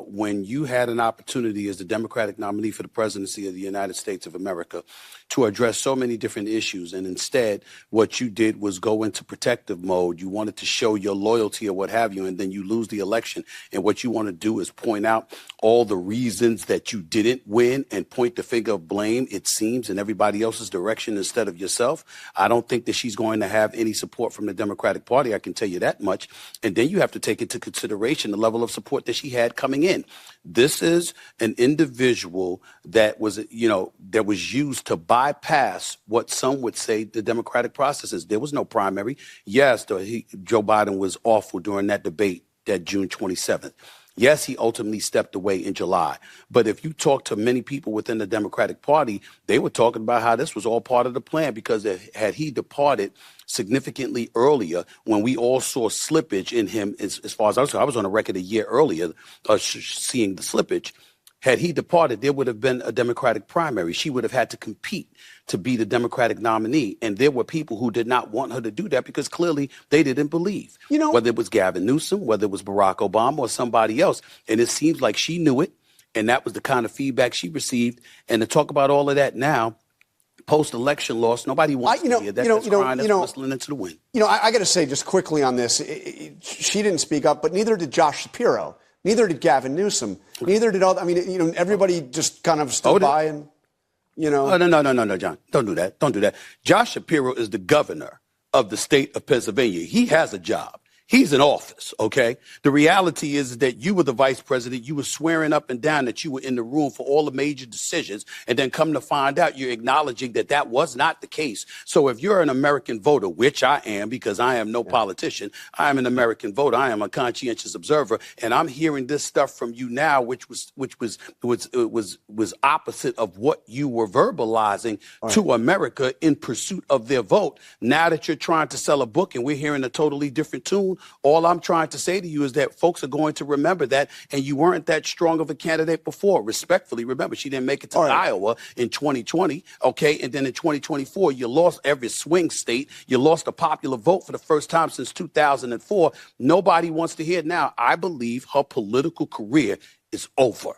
when you had an opportunity as the Democratic nominee for the presidency of the United States of America to address so many different issues. And instead, what you did was go into protective mode. You wanted to show your loyalty or what have you, and then you lose the election. And what you want to do is point out all the reasons that you didn't win and point the finger of blame, it seems, in everybody else's direction instead of yourself. I don't think that she's going to have any support from the Democratic Party. I can tell you that much. And then you have to take into consideration the level of support that she had coming in. This is an individual that was, that was used to bypass what some would say the democratic process is. There was no primary. Yes, Joe Biden was awful during that debate, that June 27th. Yes, he ultimately stepped away in July. But if you talk to many people within the Democratic Party, they were talking about how this was all part of the plan, because had he departed significantly earlier, when we all saw slippage in him, as far as I was on a record a year earlier seeing the slippage. Had he departed, there would have been a Democratic primary. She would have had to compete to be the Democratic nominee. And there were people who did not want her to do that because clearly they didn't believe, whether it was Gavin Newsom, whether it was Barack Obama or somebody else. And it seems like she knew it. And that was the kind of feedback she received. And to talk about all of that now, post-election loss, nobody wants to hear that. That's crying, that's whistling into the wind. I got to say just quickly on this, she didn't speak up, but neither did Josh Shapiro. Neither did Gavin Newsom. Neither did all. Everybody just kind of stood by and, Oh, no, John. Don't do that. Don't do that. Josh Shapiro is the governor of the state of Pennsylvania. He has a job. He's in office, okay? The reality is that you were the vice president. You were swearing up and down that you were in the room for all the major decisions, and then come to find out you're acknowledging that that was not the case. So if you're an American voter, which I am because I am no politician, I am an American voter. I am a conscientious observer, and I'm hearing this stuff from you now, which was opposite of what you were verbalizing to America in pursuit of their vote. Now that you're trying to sell a book and we're hearing a totally different tune, all I'm trying to say to you is that folks are going to remember that, and you weren't that strong of a candidate before. Respectfully, remember, she didn't make it to Iowa in 2020, okay? And then in 2024, you lost every swing state. You lost a popular vote for the first time since 2004. Nobody wants to hear it now. I believe her political career is over.